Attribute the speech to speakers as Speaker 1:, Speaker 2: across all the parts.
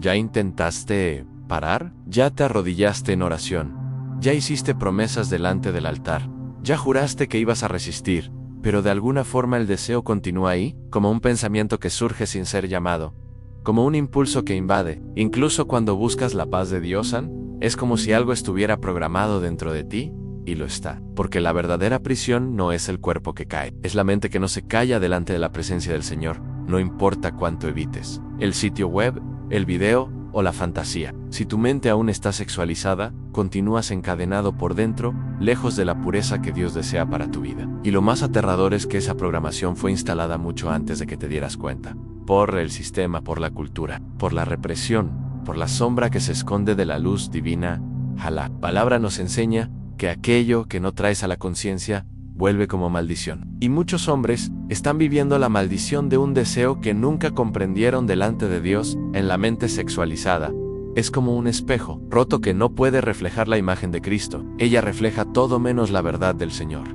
Speaker 1: ¿Ya intentaste parar? ¿Ya te arrodillaste en oración? ¿Ya hiciste promesas delante del altar? ¿Ya juraste que ibas a resistir, pero de alguna forma el deseo continúa ahí, como un pensamiento que surge sin ser llamado, como un impulso que invade? Incluso cuando buscas la paz de Dios, es como si algo estuviera programado dentro de ti, y lo está, porque la verdadera prisión no es el cuerpo que cae, es la mente que no se calla delante de la presencia del Señor, no importa cuánto evites el sitio web, el video o la fantasía. Si tu mente aún está sexualizada, continúas encadenado por dentro, lejos de la pureza que Dios desea para tu vida. Y lo más aterrador es que esa programación fue instalada mucho antes de que te dieras cuenta, por el sistema, por la cultura, por la represión, por la sombra que se esconde de la luz divina. La palabra nos enseña que aquello que no traes a la conciencia vuelve como maldición. Y muchos hombres están viviendo la maldición de un deseo que nunca comprendieron delante de Dios. En la mente sexualizada es como un espejo roto que no puede reflejar la imagen de Cristo. Ella refleja todo menos la verdad del Señor.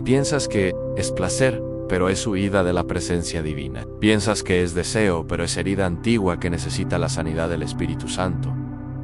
Speaker 1: Piensas que es placer, pero es huida de la presencia divina. Piensas que es deseo, pero es herida antigua que necesita la sanidad del Espíritu Santo.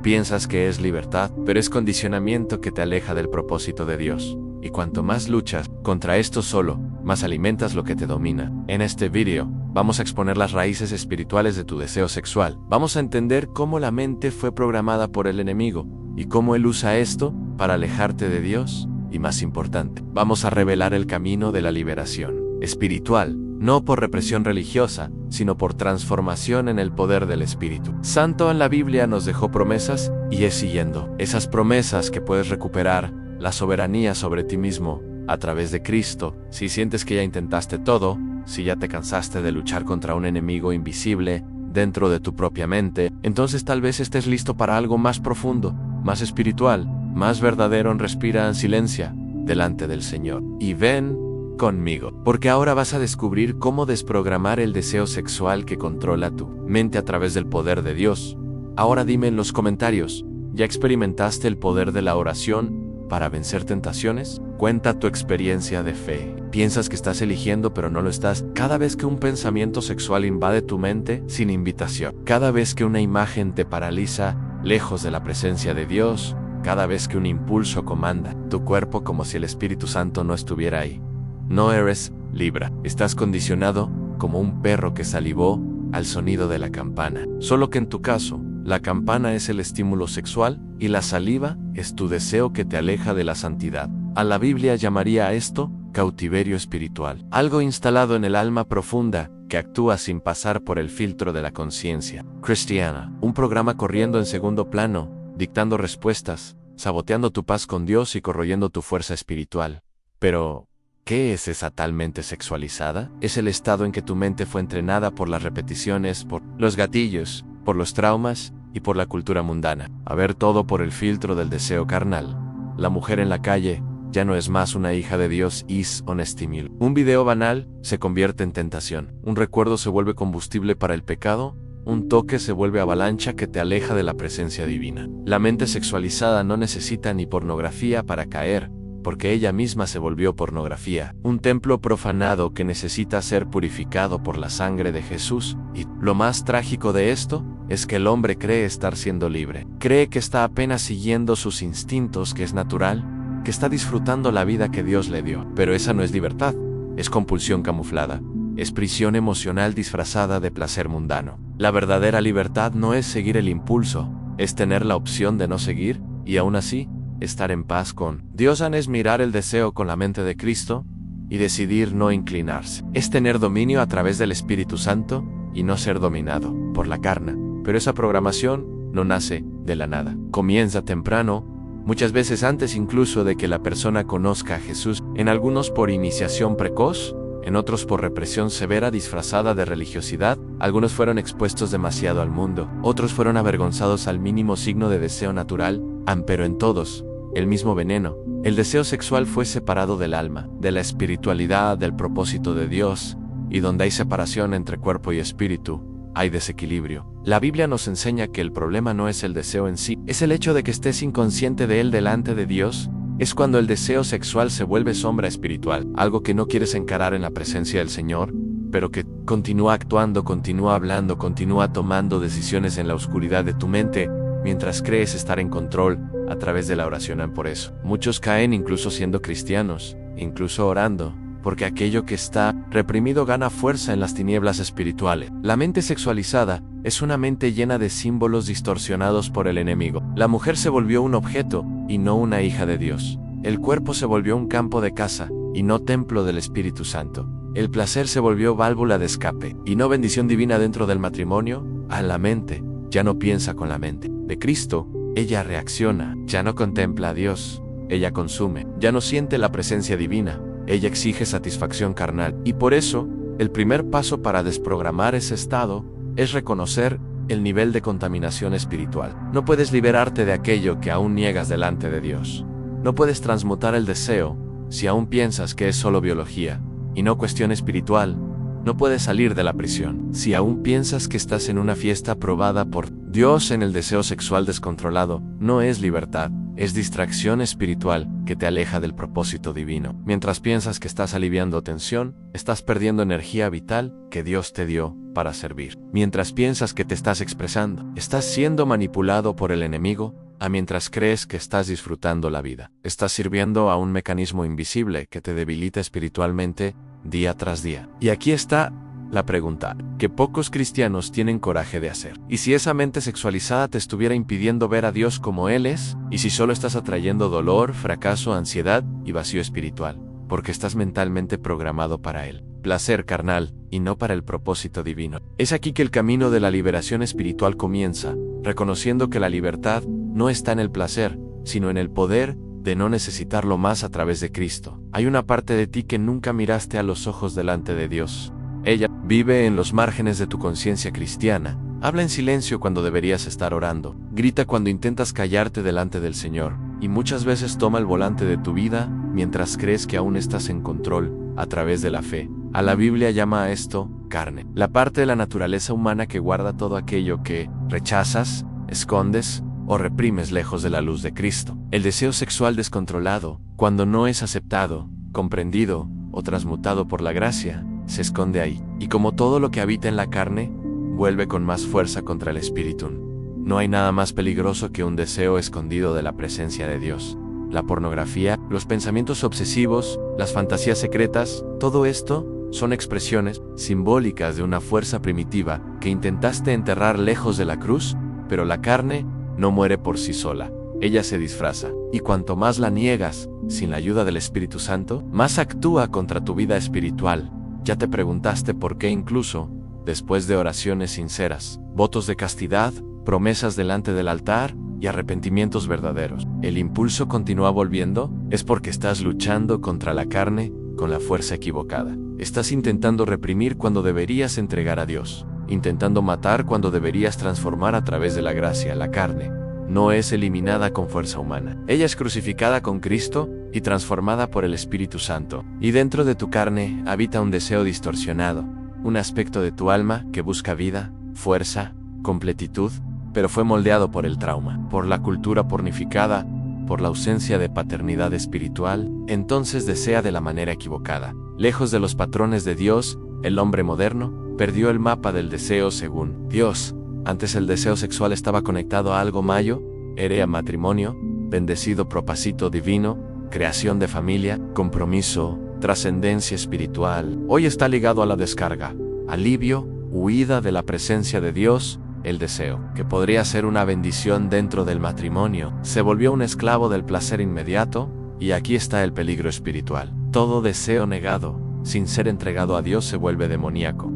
Speaker 1: Piensas que es libertad, pero es condicionamiento que te aleja del propósito de Dios. Y cuanto más luchas contra esto solo, más alimentas lo que te domina. En este video, vamos a exponer las raíces espirituales de tu deseo sexual. Vamos a entender cómo la mente fue programada por el enemigo y cómo él usa esto para alejarte de Dios. Y más importante, vamos a revelar el camino de la liberación espiritual, no por represión religiosa, sino por transformación en el poder del Espíritu Santo. En la Biblia nos dejó promesas y es siguiendo esas promesas que puedes recuperar la soberanía sobre ti mismo a través de Cristo. Si sientes que ya intentaste todo, si ya te cansaste de luchar contra un enemigo invisible dentro de tu propia mente, entonces tal vez estés listo para algo más profundo, más espiritual, más verdadero. Respira en silencio delante del Señor y ven conmigo, porque ahora vas a descubrir cómo desprogramar el deseo sexual que controla tu mente a través del poder de Dios. Ahora dime en los comentarios, ¿ya experimentaste el poder de la oración para vencer tentaciones? Cuenta tu experiencia de fe. Piensas que estás eligiendo, pero no lo estás. Cada vez que un pensamiento sexual invade tu mente sin invitación, cada vez que una imagen te paraliza lejos de la presencia de Dios, cada vez que un impulso comanda tu cuerpo como si el Espíritu Santo no estuviera ahí, no eres libre. Estás condicionado como un perro que salivó al sonido de la campana. Solo que en tu caso, la campana es el estímulo sexual y la saliva es tu deseo que te aleja de la santidad. A la Biblia llamaría a esto cautiverio espiritual, algo instalado en el alma profunda que actúa sin pasar por el filtro de la conciencia cristiana. Un programa corriendo en segundo plano, dictando respuestas, saboteando tu paz con Dios y corroyendo tu fuerza espiritual. Pero ¿qué es esa tal mente sexualizada? Es el estado en que tu mente fue entrenada por las repeticiones, por los gatillos, por los traumas y por la cultura mundana. A ver todo por el filtro del deseo carnal. La mujer en la calle ya no es más una hija de Dios, is un estímulo. Un video banal se convierte en tentación. Un recuerdo se vuelve combustible para el pecado. Un toque se vuelve avalancha que te aleja de la presencia divina. La mente sexualizada no necesita ni pornografía para caer, porque ella misma se volvió pornografía, un templo profanado que necesita ser purificado por la sangre de Jesús. Y lo más trágico de esto es que el hombre cree estar siendo libre, cree que está apenas siguiendo sus instintos, que es natural, que está disfrutando la vida que Dios le dio. Pero esa no es libertad, es compulsión camuflada, es prisión emocional disfrazada de placer mundano. La verdadera libertad no es seguir el impulso, es tener la opción de no seguir, y aún así, estar en paz con Dios. Es mirar el deseo con la mente de Cristo y decidir no inclinarse. Es tener dominio a través del Espíritu Santo y no ser dominado por la carne. Pero esa programación no nace de la nada. Comienza temprano, muchas veces antes incluso de que la persona conozca a Jesús. En algunos por iniciación precoz, en otros por represión severa disfrazada de religiosidad. Algunos fueron expuestos demasiado al mundo, otros fueron avergonzados al mínimo signo de deseo natural. Pero en todos, el mismo veneno. El deseo sexual fue separado del alma, de la espiritualidad, del propósito de Dios, y donde hay separación entre cuerpo y espíritu, hay desequilibrio. La Biblia nos enseña que el problema no es el deseo en sí, es el hecho de que estés inconsciente de él delante de Dios. Es cuando el deseo sexual se vuelve sombra espiritual, algo que no quieres encarar en la presencia del Señor, pero que continúa actuando, continúa hablando, continúa tomando decisiones en la oscuridad de tu mente, mientras crees estar en control a través de la oración. Por eso, muchos caen incluso siendo cristianos, incluso orando, porque aquello que está reprimido gana fuerza en las tinieblas espirituales. La mente sexualizada es una mente llena de símbolos distorsionados por el enemigo. La mujer se volvió un objeto y no una hija de Dios. El cuerpo se volvió un campo de caza y no templo del Espíritu Santo. El placer se volvió válvula de escape y no bendición divina dentro del matrimonio. A la mente ya no piensa con la mente de Cristo, ella reacciona, ya no contempla a Dios, ella consume, ya no siente la presencia divina, ella exige satisfacción carnal. Y por eso, el primer paso para desprogramar ese estado es reconocer el nivel de contaminación espiritual. No puedes liberarte de aquello que aún niegas delante de Dios. No puedes transmutar el deseo si aún piensas que es solo biología y no cuestión espiritual. No puedes salir de la prisión si aún piensas que estás en una fiesta aprobada por Dios. En el deseo sexual descontrolado no es libertad, es distracción espiritual que te aleja del propósito divino. Mientras piensas que estás aliviando tensión, estás perdiendo energía vital que Dios te dio para servir. Mientras piensas que te estás expresando, estás siendo manipulado por el enemigo. Mientras crees que estás disfrutando la vida, estás sirviendo a un mecanismo invisible que te debilita espiritualmente día tras día. Y aquí está la pregunta que pocos cristianos tienen coraje de hacer. ¿Y si esa mente sexualizada te estuviera impidiendo ver a Dios como Él es? ¿Y si solo estás atrayendo dolor, fracaso, ansiedad y vacío espiritual? Porque estás mentalmente programado para Él. Placer carnal y no para el propósito divino. Es aquí que el camino de la liberación espiritual comienza, reconociendo que la libertad no está en el placer, sino en el poder de no necesitarlo más a través de Cristo. Hay una parte de ti que nunca miraste a los ojos delante de Dios. Ella vive en los márgenes de tu conciencia cristiana, habla en silencio cuando deberías estar orando, grita cuando intentas callarte delante del Señor, y muchas veces toma el volante de tu vida mientras crees que aún estás en control a través de la fe. A la Biblia llama a esto carne, la parte de la naturaleza humana que guarda todo aquello que rechazas, escondes o reprimes lejos de la luz de Cristo. El deseo sexual descontrolado, cuando no es aceptado, comprendido o transmutado por la gracia, se esconde ahí, y como todo lo que habita en la carne, vuelve con más fuerza contra el espíritu. No hay nada más peligroso que un deseo escondido de la presencia de Dios. La pornografía, los pensamientos obsesivos, las fantasías secretas, todo esto son expresiones simbólicas de una fuerza primitiva que intentaste enterrar lejos de la cruz, pero la carne no muere por sí sola. Ella se disfraza, y cuanto más la niegas, sin la ayuda del Espíritu Santo, más actúa contra tu vida espiritual. Ya te preguntaste por qué incluso, después de oraciones sinceras, votos de castidad, promesas delante del altar y arrepentimientos verdaderos, el impulso continúa volviendo. Es porque estás luchando contra la carne con la fuerza equivocada. Estás intentando reprimir cuando deberías entregar a Dios, intentando matar cuando deberías transformar a través de la gracia. La carne no es eliminada con fuerza humana. Ella es crucificada con Cristo y transformada por el Espíritu Santo. Y dentro de tu carne habita un deseo distorsionado, un aspecto de tu alma que busca vida, fuerza, completitud, pero fue moldeado por el trauma, por la cultura pornificada, por la ausencia de paternidad espiritual. Entonces desea de la manera equivocada. Lejos de los patrones de Dios, el hombre moderno perdió el mapa del deseo según Dios. Antes el deseo sexual estaba conectado a algo mayo, era matrimonio, bendecido propósito divino, creación de familia, compromiso, trascendencia espiritual. Hoy está ligado a la descarga, alivio, huida de la presencia de Dios. El deseo, que podría ser una bendición dentro del matrimonio, se volvió un esclavo del placer inmediato, y aquí está el peligro espiritual. Todo deseo negado, sin ser entregado a Dios, se vuelve demoníaco.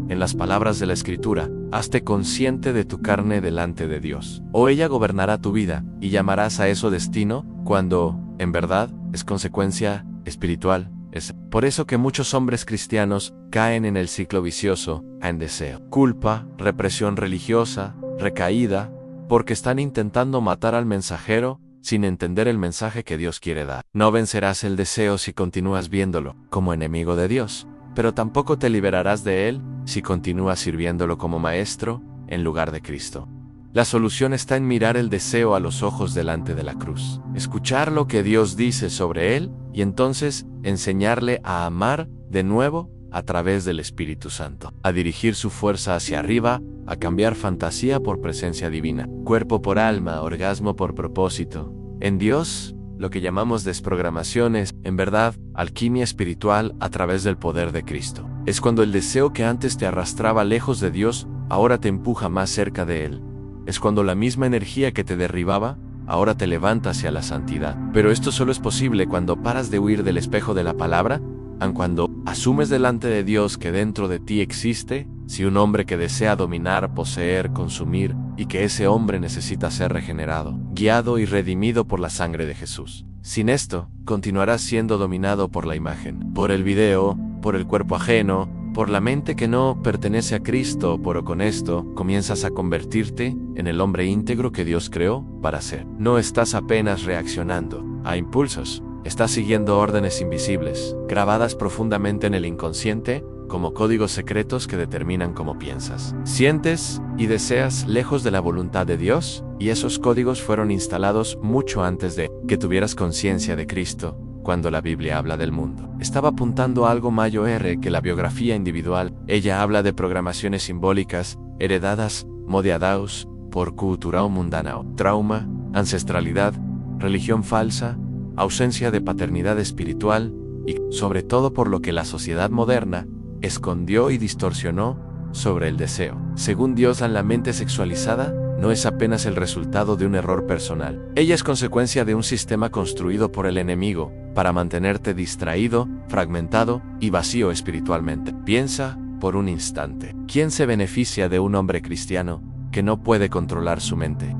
Speaker 1: En las palabras de la Escritura, hazte consciente de tu carne delante de Dios. Ella gobernará tu vida, y llamarás a eso destino, cuando, en verdad, es consecuencia espiritual. Es por eso que muchos hombres cristianos caen en el ciclo vicioso, en deseo, culpa, represión religiosa, recaída, porque están intentando matar al mensajero sin entender el mensaje que Dios quiere dar. No vencerás el deseo si continúas viéndolo como enemigo de Dios, pero tampoco te liberarás de él si continúas sirviéndolo como maestro en lugar de Cristo. La solución está en mirar el deseo a los ojos delante de la cruz, escuchar lo que Dios dice sobre él y entonces enseñarle a amar de nuevo a través del Espíritu Santo, a dirigir su fuerza hacia arriba, a cambiar fantasía por presencia divina, cuerpo por alma, orgasmo por propósito. En Dios, lo que llamamos desprogramación es, en verdad, alquimia espiritual a través del poder de Cristo. Es cuando el deseo que antes te arrastraba lejos de Dios, ahora te empuja más cerca de Él. Es cuando la misma energía que te derribaba, ahora te levanta hacia la santidad. Pero esto solo es posible cuando paras de huir del espejo de la palabra, aun cuando asumes delante de Dios que dentro de ti existe, si un hombre que desea dominar, poseer, consumir, y que ese hombre necesita ser regenerado, guiado y redimido por la sangre de Jesús. Sin esto, continuarás siendo dominado por la imagen, por el video, por el cuerpo ajeno, por la mente que no pertenece a Cristo, pero con esto comienzas a convertirte en el hombre íntegro que Dios creó para ser. No estás apenas reaccionando a impulsos, estás siguiendo órdenes invisibles, grabadas profundamente en el inconsciente, como códigos secretos que determinan cómo piensas, sientes y deseas lejos de la voluntad de Dios, y esos códigos fueron instalados mucho antes de que tuvieras conciencia de Cristo. Cuando la Biblia habla del mundo, estaba apuntando a algo mayor que la biografía individual. Ella habla de programaciones simbólicas, heredadas, modeadas por cultura mundana, trauma, ancestralidad, religión falsa, ausencia de paternidad espiritual, y sobre todo por lo que la sociedad moderna escondió y distorsionó sobre el deseo. Según Dios, la mente sexualizada no es apenas el resultado de un error personal. Ella es consecuencia de un sistema construido por el enemigo para mantenerte distraído, fragmentado y vacío espiritualmente. Piensa por un instante. ¿Quién se beneficia de un hombre cristiano que no puede controlar su mente?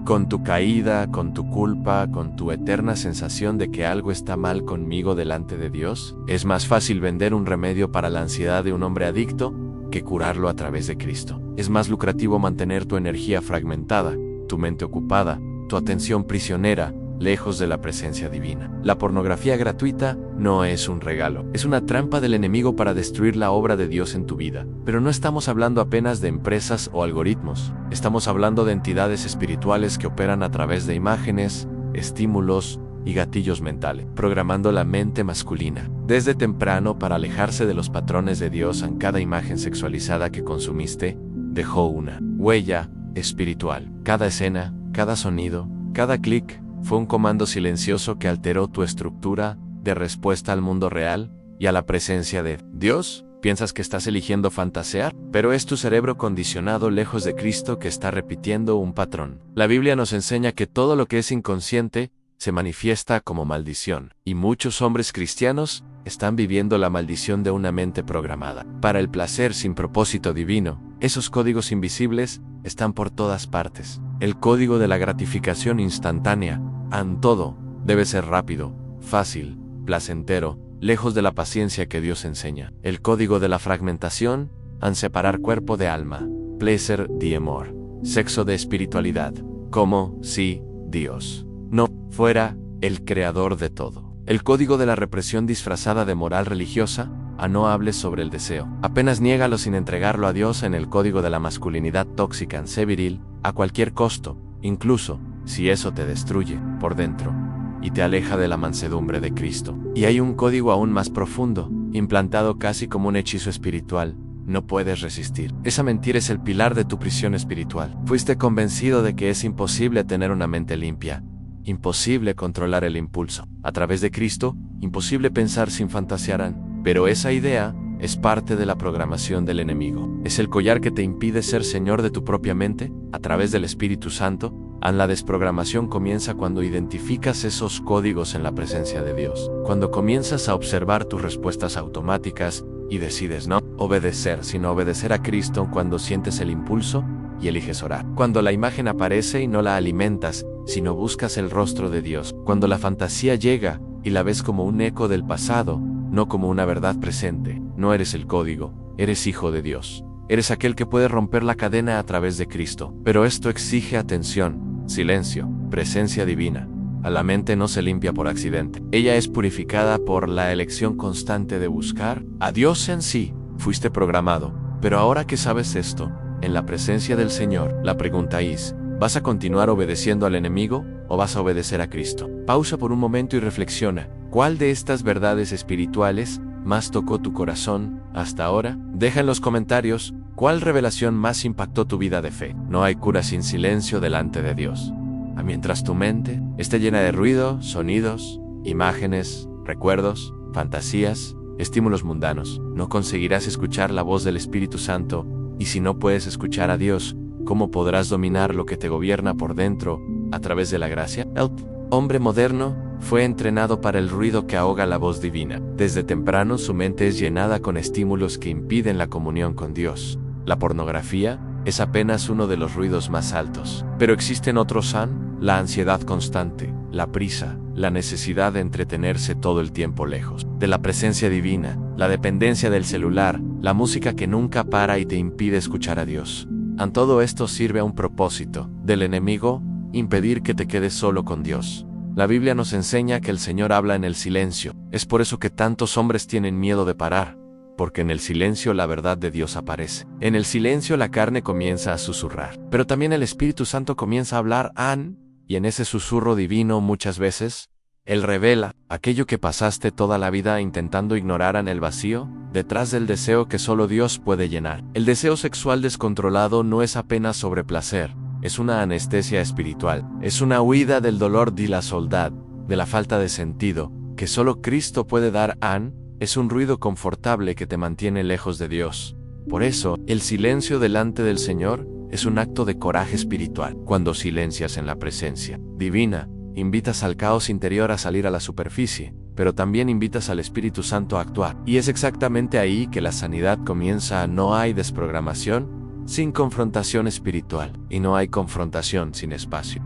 Speaker 1: Con tu caída, con tu culpa, con tu eterna sensación de que algo está mal conmigo delante de Dios. Es más fácil vender un remedio para la ansiedad de un hombre adicto que curarlo a través de Cristo. Es más lucrativo mantener tu energía fragmentada, tu mente ocupada, tu atención prisionera, lejos de la presencia divina. La pornografía gratuita no es un regalo, es una trampa del enemigo para destruir la obra de Dios en tu vida. Pero no estamos hablando apenas de empresas o algoritmos, estamos hablando de entidades espirituales que operan a través de imágenes, estímulos y gatillos mentales, programando la mente masculina desde temprano para alejarse de los patrones de Dios. En cada imagen sexualizada que consumiste, dejó una huella espiritual. Cada escena, cada sonido, cada clic fue un comando silencioso que alteró tu estructura de respuesta al mundo real y a la presencia de Dios. ¿Piensas que estás eligiendo fantasear? Pero es tu cerebro condicionado lejos de Cristo que está repitiendo un patrón. La Biblia nos enseña que todo lo que es inconsciente se manifiesta como maldición, y muchos hombres cristianos están viviendo la maldición de una mente programada para el placer sin propósito divino. Esos códigos invisibles están por todas partes. El código de la gratificación instantánea, en todo, debe ser rápido, fácil, placentero, lejos de la paciencia que Dios enseña. El código de la fragmentación, en separar cuerpo de alma, placer de amor, sexo de espiritualidad, como si Dios no fuera el creador de todo. El código de la represión disfrazada de moral religiosa, a no hables sobre el deseo. Apenas niégalo sin entregarlo a Dios. En el código de la masculinidad tóxica en ser viril, a cualquier costo, incluso si eso te destruye por dentro y te aleja de la mansedumbre de Cristo. Y hay un código aún más profundo, implantado casi como un hechizo espiritual. No puedes resistir. Esa mentira es el pilar de tu prisión espiritual. Fuiste convencido de que es imposible tener una mente limpia, imposible controlar el impulso. A través de Cristo, imposible pensar sin fantasear. Pero esa idea es parte de la programación del enemigo. Es el collar que te impide ser señor de tu propia mente. A través del Espíritu Santo, la desprogramación comienza cuando identificas esos códigos en la presencia de Dios. Cuando comienzas a observar tus respuestas automáticas y decides no obedecer, sino obedecer a Cristo. Cuando sientes el impulso y eliges orar. Cuando la imagen aparece y no la alimentas, sino buscas el rostro de Dios. Cuando la fantasía llega y la ves como un eco del pasado, no como una verdad presente. No eres el código, eres hijo de Dios. Eres aquel que puede romper la cadena a través de Cristo. Pero esto exige atención, silencio, presencia divina. A la mente no se limpia por accidente. Ella es purificada por la elección constante de buscar a Dios en sí. Fuiste programado. Pero ahora que sabes esto, en la presencia del Señor, la pregunta es: ¿vas a continuar obedeciendo al enemigo o vas a obedecer a Cristo? Pausa por un momento y reflexiona. ¿Cuál de estas verdades espirituales más tocó tu corazón hasta ahora? Deja en los comentarios cuál revelación más impactó tu vida de fe. No hay cura sin silencio delante de Dios. Mientras tu mente esté llena de ruido, sonidos, imágenes, recuerdos, fantasías, estímulos mundanos, no conseguirás escuchar la voz del Espíritu Santo, y si no puedes escuchar a Dios, ¿cómo podrás dominar lo que te gobierna por dentro a través de la gracia? El hombre moderno fue entrenado para el ruido que ahoga la voz divina. Desde temprano su mente es llenada con estímulos que impiden la comunión con Dios. La pornografía es apenas uno de los ruidos más altos. Pero existen otros la ansiedad constante, la prisa, la necesidad de entretenerse todo el tiempo lejos de la presencia divina, la dependencia del celular, la música que nunca para y te impide escuchar a Dios. Todo esto sirve a un propósito del enemigo: impedir que te quedes solo con Dios. La Biblia nos enseña que el Señor habla en el silencio. Es por eso que tantos hombres tienen miedo de parar, porque en el silencio la verdad de Dios aparece. En el silencio la carne comienza a susurrar, pero también el Espíritu Santo comienza a hablar, y en ese susurro divino muchas veces, Él revela aquello que pasaste toda la vida intentando ignorar en el vacío, detrás del deseo que solo Dios puede llenar. El deseo sexual descontrolado no es apenas sobre placer, es una anestesia espiritual, es una huida del dolor de la soledad, de la falta de sentido, que solo Cristo puede dar. Es un ruido confortable que te mantiene lejos de Dios. Por eso, el silencio delante del Señor es un acto de coraje espiritual. Cuando silencias en la presencia divina, invitas al caos interior a salir a la superficie, pero también invitas al Espíritu Santo a actuar. Y es exactamente ahí que la sanidad comienza. No hay desprogramación sin confrontación espiritual, y no hay confrontación sin espacio.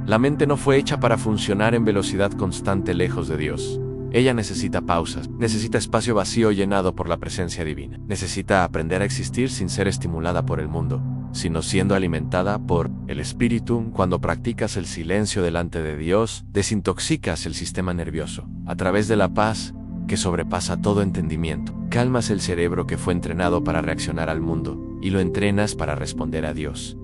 Speaker 1: La mente no fue hecha para funcionar en velocidad constante lejos de Dios. Ella necesita pausas, necesita espacio vacío llenado por la presencia divina. Necesita aprender a existir sin ser estimulada por el mundo, sino siendo alimentada por el Espíritu. Cuando practicas el silencio delante de Dios, desintoxicas el sistema nervioso. A través de la paz que sobrepasa todo entendimiento, calmas el cerebro que fue entrenado para reaccionar al mundo, y lo entrenas para responder a Dios.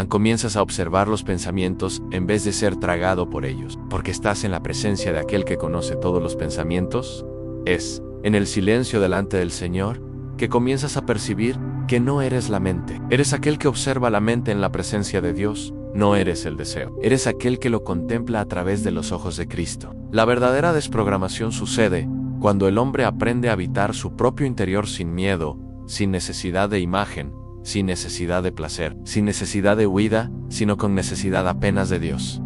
Speaker 1: Comienzas a observar los pensamientos en vez de ser tragado por ellos, porque estás en la presencia de aquel que conoce todos los pensamientos. Es en el silencio delante del Señor que comienzas a percibir que no eres la mente. Eres aquel que observa la mente en la presencia de Dios. No eres el deseo. Eres aquel que lo contempla a través de los ojos de Cristo. La verdadera desprogramación sucede cuando el hombre aprende a habitar su propio interior sin miedo, sin necesidad de imagen, sin necesidad de placer, sin necesidad de huida, sino con necesidad apenas de Dios.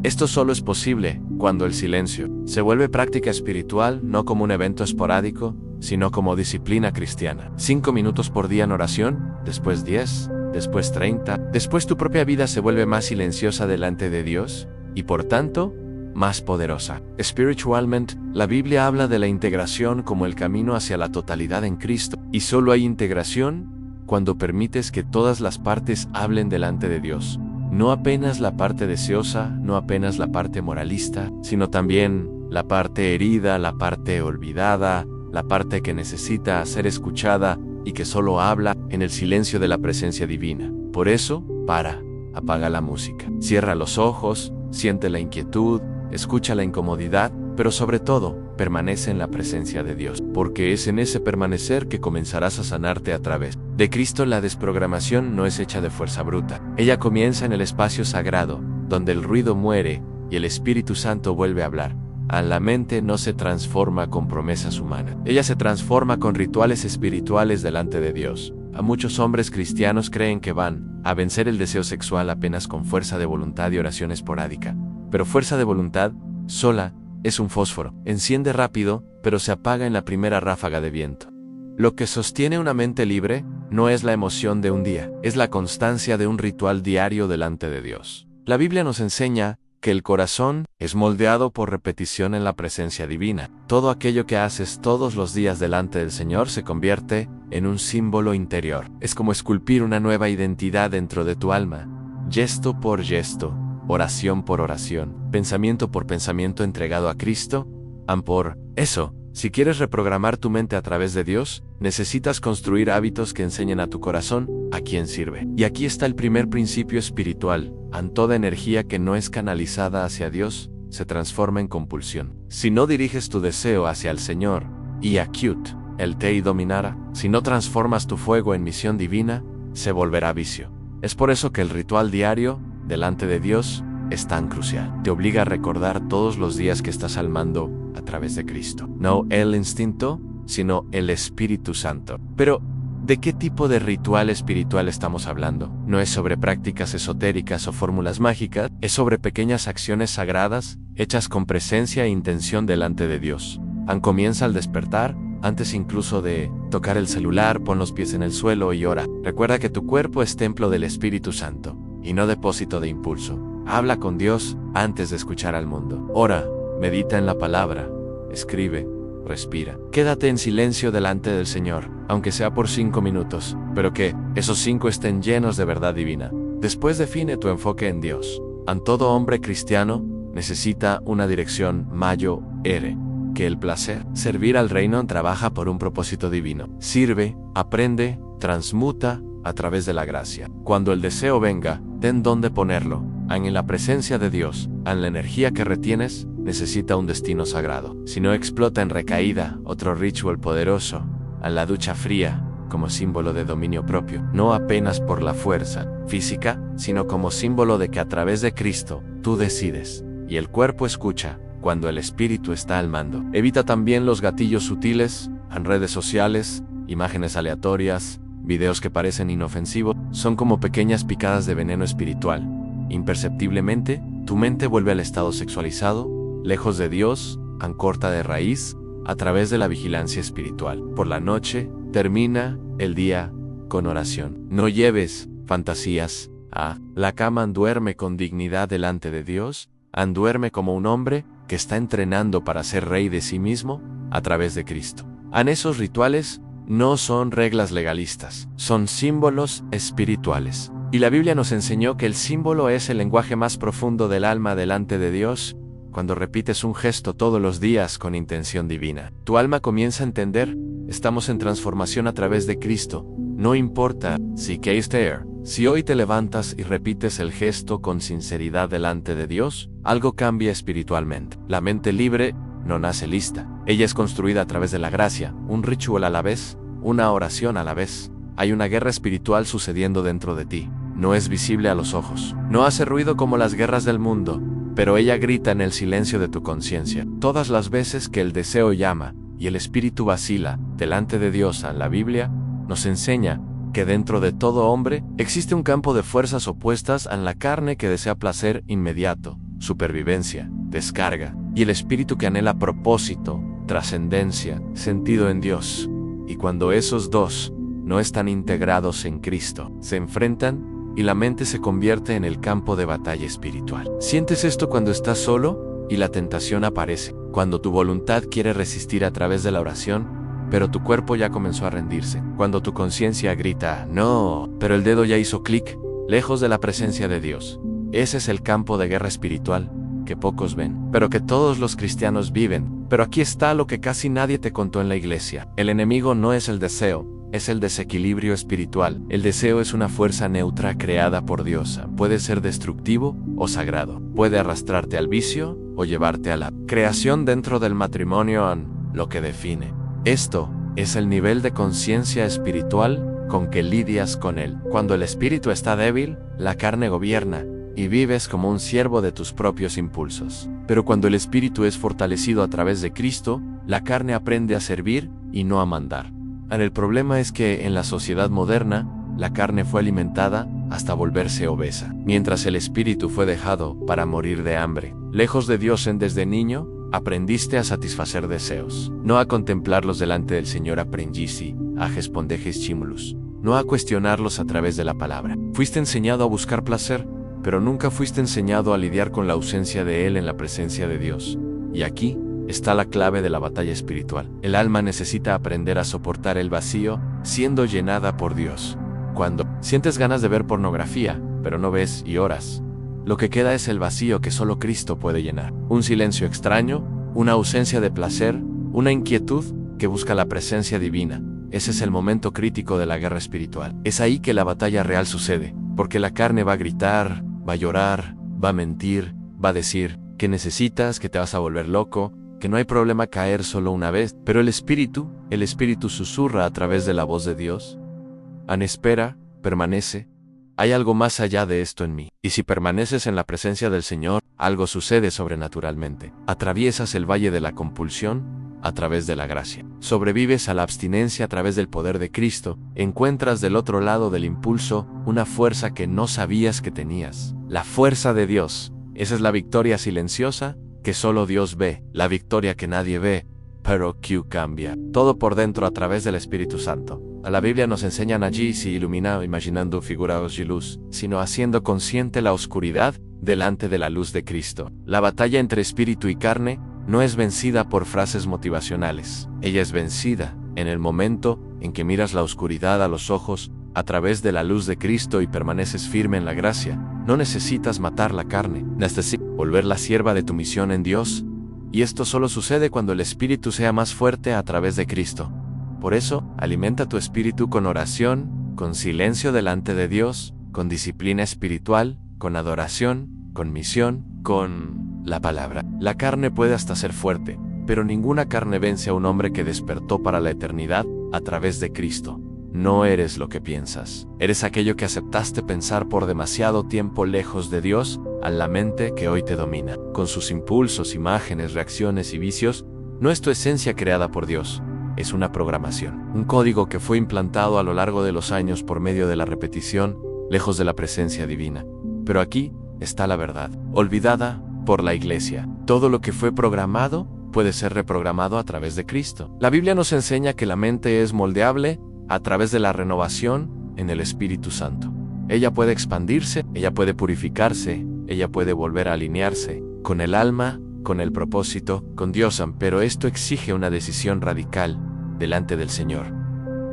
Speaker 1: Esto solo es posible cuando el silencio se vuelve práctica espiritual, no como un evento esporádico, sino como disciplina cristiana. 5 minutos por día en oración, después 10, después 30, después tu propia vida se vuelve más silenciosa delante de Dios, y por tanto, más poderosa. Espiritualmente, la Biblia habla de la integración como el camino hacia la totalidad en Cristo, y solo hay integración cuando permites que todas las partes hablen delante de Dios. No apenas la parte deseosa, no apenas la parte moralista, sino también la parte herida, la parte olvidada, la parte que necesita ser escuchada y que solo habla en el silencio de la presencia divina. Por eso, apaga la música, cierra los ojos, siente la inquietud, escucha la incomodidad, pero sobre todo, permanece en la presencia de Dios, porque es en ese permanecer que comenzarás a sanarte a través de Cristo. La desprogramación no es hecha de fuerza bruta. Ella comienza en el espacio sagrado, donde el ruido muere y el Espíritu Santo vuelve a hablar. La mente no se transforma con promesas humanas. Ella se transforma con rituales espirituales delante de Dios. Muchos hombres cristianos creen que van a vencer el deseo sexual apenas con fuerza de voluntad y oración esporádica. Pero fuerza de voluntad sola es un fósforo. Enciende rápido, pero se apaga en la primera ráfaga de viento. Lo que sostiene una mente libre no es la emoción de un día, es la constancia de un ritual diario delante de Dios. La Biblia nos enseña que el corazón es moldeado por repetición en la presencia divina. Todo aquello que haces todos los días delante del Señor se convierte en un símbolo interior. Es como esculpir una nueva identidad dentro de tu alma, gesto por gesto, oración por oración, pensamiento por pensamiento entregado a Cristo. Por eso, si quieres reprogramar tu mente a través de Dios, necesitas construir hábitos que enseñen a tu corazón a quién sirve. Y aquí está el primer principio espiritual. Toda energía que no es canalizada hacia Dios se transforma en compulsión. Si no diriges tu deseo hacia el Señor, y acute, el te dominara, si no transformas tu fuego en misión divina, se volverá vicio. Es por eso que el ritual diario, delante de Dios, es tan crucial. Te obliga a recordar todos los días que estás al mando a través de Cristo. No el instinto, sino el Espíritu Santo. Pero, ¿de qué tipo de ritual espiritual estamos hablando? No es sobre prácticas esotéricas o fórmulas mágicas, es sobre pequeñas acciones sagradas, hechas con presencia e intención delante de Dios. Comienza al despertar, antes incluso de tocar el celular, pon los pies en el suelo y ora. Recuerda que tu cuerpo es templo del Espíritu Santo, y no depósito de impulso. Habla con Dios antes de escuchar al mundo. Ora, medita en la palabra, escribe, respira. Quédate en silencio delante del Señor, aunque sea por 5 minutos, pero que esos 5 estén llenos de verdad divina. Después define tu enfoque en Dios. Todo hombre cristiano necesita una dirección mayo ere, que el placer. Servir al reino trabaja por un propósito divino. Sirve, aprende, transmuta a través de la gracia. Cuando el deseo venga, ten dónde ponerlo. En la presencia de Dios, en la energía que retienes, necesita un destino sagrado. Si no explota en recaída, otro ritual poderoso, en la ducha fría, como símbolo de dominio propio, no apenas por la fuerza física, sino como símbolo de que a través de Cristo, tú decides, y el cuerpo escucha, cuando el espíritu está al mando. Evita también los gatillos sutiles, en redes sociales, imágenes aleatorias, videos que parecen inofensivos, son como pequeñas picadas de veneno espiritual. Imperceptiblemente, tu mente vuelve al estado sexualizado, lejos de Dios, corta de raíz, a través de la vigilancia espiritual. Por la noche, termina el día con oración. No lleves fantasías a la cama. Duerme con dignidad delante de Dios. Duerme como un hombre que está entrenando para ser rey de sí mismo a través de Cristo. Esos rituales no son reglas legalistas, son símbolos espirituales. Y la Biblia nos enseñó que el símbolo es el lenguaje más profundo del alma delante de Dios. Cuando repites un gesto todos los días con intención divina, tu alma comienza a entender, estamos en transformación a través de Cristo. No importa si si hoy te levantas y repites el gesto con sinceridad delante de Dios, algo cambia espiritualmente. La mente libre no nace lista. Ella es construida a través de la gracia, un ritual a la vez, una oración a la vez. Hay una guerra espiritual sucediendo dentro de ti. No es visible a los ojos. No hace ruido como las guerras del mundo, pero ella grita en el silencio de tu conciencia. Todas las veces que el deseo llama y el espíritu vacila delante de Dios, en la Biblia nos enseña que dentro de todo hombre existe un campo de fuerzas opuestas en la carne que desea placer inmediato, supervivencia, descarga, y el espíritu que anhela propósito, trascendencia, sentido en Dios. Y cuando esos dos no están integrados en Cristo, se enfrentan y la mente se convierte en el campo de batalla espiritual. ¿Sientes esto cuando estás solo y la tentación aparece? Cuando tu voluntad quiere resistir a través de la oración, pero tu cuerpo ya comenzó a rendirse. Cuando tu conciencia grita, no, pero el dedo ya hizo clic, lejos de la presencia de Dios. Ese es el campo de guerra espiritual que pocos ven, pero que todos los cristianos viven. Pero aquí está lo que casi nadie te contó en la iglesia. El enemigo no es el deseo, es el desequilibrio espiritual. El deseo es una fuerza neutra creada por Dios. Puede ser destructivo o sagrado. Puede arrastrarte al vicio o llevarte a la creación dentro del matrimonio. Lo que define esto es el nivel de conciencia espiritual con que lidias con él. Cuando el espíritu está débil, la carne gobierna y vives como un siervo de tus propios impulsos. Pero cuando el espíritu es fortalecido a través de Cristo, la carne aprende a servir y no a mandar. El problema es que en la sociedad moderna, la carne fue alimentada hasta volverse obesa, mientras el espíritu fue dejado para morir de hambre. Lejos de Dios desde niño, aprendiste a satisfacer deseos, no a contemplarlos delante del Señor. Aprendisi a responder estímulos, no a cuestionarlos a través de la palabra. Fuiste enseñado a buscar placer, pero nunca fuiste enseñado a lidiar con la ausencia de Él en la presencia de Dios. Y aquí está la clave de la batalla espiritual. El alma necesita aprender a soportar el vacío, siendo llenada por Dios. Cuando sientes ganas de ver pornografía, pero no ves y oras, lo que queda es el vacío que solo Cristo puede llenar. Un silencio extraño, una ausencia de placer, una inquietud que busca la presencia divina. Ese es el momento crítico de la guerra espiritual. Es ahí que la batalla real sucede, porque la carne va a gritar, va a llorar, va a mentir, va a decir que necesitas, que te vas a volver loco, que no hay problema caer solo una vez, pero el Espíritu susurra a través de la voz de Dios. Espera, permanece. Hay algo más allá de esto en mí. Y si permaneces en la presencia del Señor, algo sucede sobrenaturalmente. Atraviesas el valle de la compulsión a través de la gracia. Sobrevives a la abstinencia a través del poder de Cristo. Encuentras del otro lado del impulso una fuerza que no sabías que tenías. La fuerza de Dios. Esa es la victoria silenciosa que solo Dios ve. La victoria que nadie ve, pero que cambia. Todo por dentro a través del Espíritu Santo. A la Biblia nos enseñan allí si ilumina imaginando figuras de luz, sino haciendo consciente la oscuridad delante de la luz de Cristo. La batalla entre espíritu y carne no es vencida por frases motivacionales. Ella es vencida en el momento en que miras la oscuridad a los ojos a través de la luz de Cristo y permaneces firme en la gracia. No necesitas matar la carne, necesitas volverla sierva de tu misión en Dios. Y esto solo sucede cuando el espíritu sea más fuerte a través de Cristo. Por eso, alimenta tu espíritu con oración, con silencio delante de Dios, con disciplina espiritual, con adoración, con misión, con la palabra. La carne puede hasta ser fuerte, pero ninguna carne vence a un hombre que despertó para la eternidad a través de Cristo. No eres lo que piensas. Eres aquello que aceptaste pensar por demasiado tiempo lejos de Dios, a la mente que hoy te domina. Con sus impulsos, imágenes, reacciones y vicios, no es tu esencia creada por Dios. Es una programación, un código que fue implantado a lo largo de los años por medio de la repetición, lejos de la presencia divina. Pero aquí está la verdad, olvidada por la Iglesia. Todo lo que fue programado puede ser reprogramado a través de Cristo. La Biblia nos enseña que la mente es moldeable a través de la renovación en el Espíritu Santo. Ella puede expandirse, ella puede purificarse, ella puede volver a alinearse con el alma, con el propósito, con Dios, pero esto exige una decisión radical delante del Señor.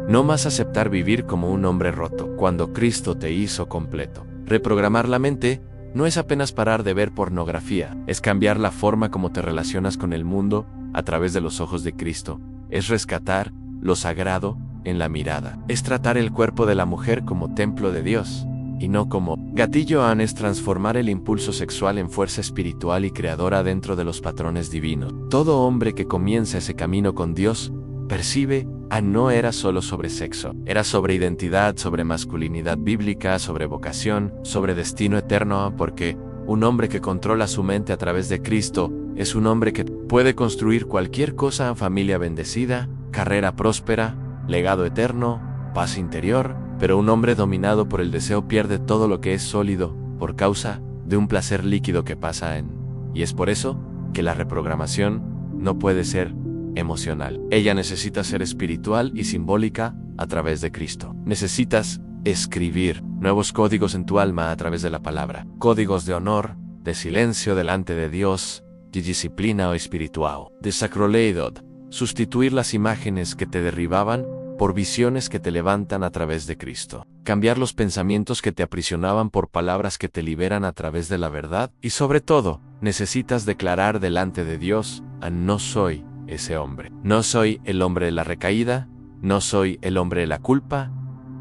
Speaker 1: No más aceptar vivir como un hombre roto, cuando Cristo te hizo completo. Reprogramar la mente no es apenas parar de ver pornografía, es cambiar la forma como te relacionas con el mundo a través de los ojos de Cristo. Es rescatar lo sagrado en la mirada. Es tratar el cuerpo de la mujer como templo de Dios, y no como gatillo. Es transformar el impulso sexual en fuerza espiritual y creadora dentro de los patrones divinos. Todo hombre que comienza ese camino con Dios percibe no era solo sobre sexo, era sobre identidad, sobre masculinidad bíblica, sobre vocación, sobre destino eterno, porque un hombre que controla su mente a través de Cristo es un hombre que puede construir cualquier cosa: familia bendecida, carrera próspera, legado eterno, paz interior. Pero un hombre dominado por el deseo pierde todo lo que es sólido por causa de un placer líquido que pasa en. Y es por eso que la reprogramación no puede ser emocional. Ella necesita ser espiritual y simbólica a través de Cristo. Necesitas escribir nuevos códigos en tu alma a través de la palabra. Códigos de honor, de silencio delante de Dios, de disciplina o espiritual. De sacroleidod. Sustituir las imágenes que te derribaban por visiones que te levantan a través de Cristo. Cambiar los pensamientos que te aprisionaban por palabras que te liberan a través de la verdad. Y sobre todo, necesitas declarar delante de Dios: no soy ese hombre. No soy el hombre de la recaída, no soy el hombre de la culpa,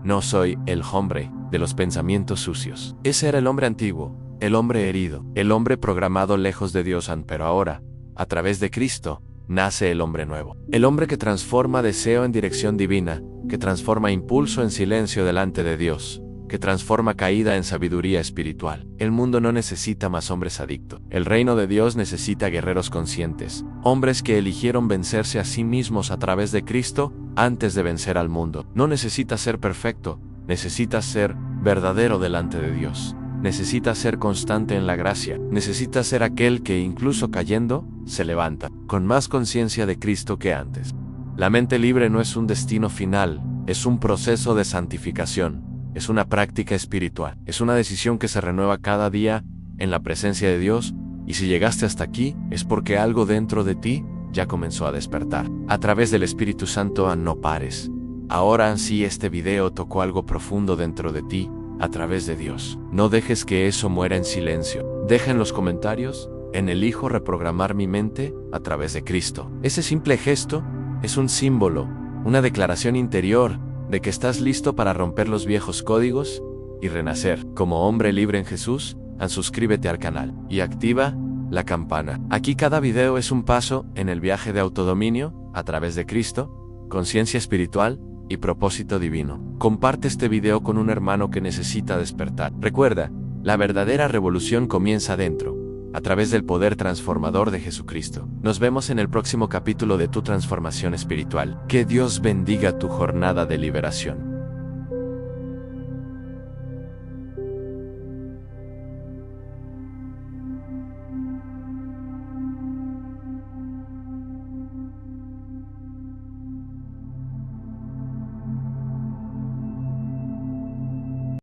Speaker 1: no soy el hombre de los pensamientos sucios. Ese era el hombre antiguo, el hombre herido, el hombre programado lejos de Dios. Pero ahora, a través de Cristo, nace el hombre nuevo. El hombre que transforma deseo en dirección divina, que transforma impulso en silencio delante de Dios, que transforma caída en sabiduría espiritual. El mundo no necesita más hombres adictos. El reino de Dios necesita guerreros conscientes, hombres que eligieron vencerse a sí mismos a través de Cristo antes de vencer al mundo. No necesitas ser perfecto, necesitas ser verdadero delante de Dios. Necesitas ser constante en la gracia. Necesitas ser aquel que, incluso cayendo, se levanta, con más conciencia de Cristo que antes. La mente libre no es un destino final, es un proceso de santificación, es una práctica espiritual, es una decisión que se renueva cada día en la presencia de Dios, y si llegaste hasta aquí, es porque algo dentro de ti ya comenzó a despertar. A través del Espíritu Santo, no pares. Ahora sí, este video tocó algo profundo dentro de ti, a través de Dios. No dejes que eso muera en silencio. Deja en los comentarios: elijo reprogramar mi mente a través de Cristo. Ese simple gesto es un símbolo, una declaración interior de que estás listo para romper los viejos códigos y renacer. Como hombre libre en Jesús, suscríbete al canal y activa la campana. Aquí cada video es un paso en el viaje de autodominio, a través de Cristo, conciencia espiritual y propósito divino. Comparte este video con un hermano que necesita despertar. Recuerda, la verdadera revolución comienza dentro, a través del poder transformador de Jesucristo. Nos vemos en el próximo capítulo de Tu Transformación Espiritual. Que Dios bendiga tu jornada de liberación.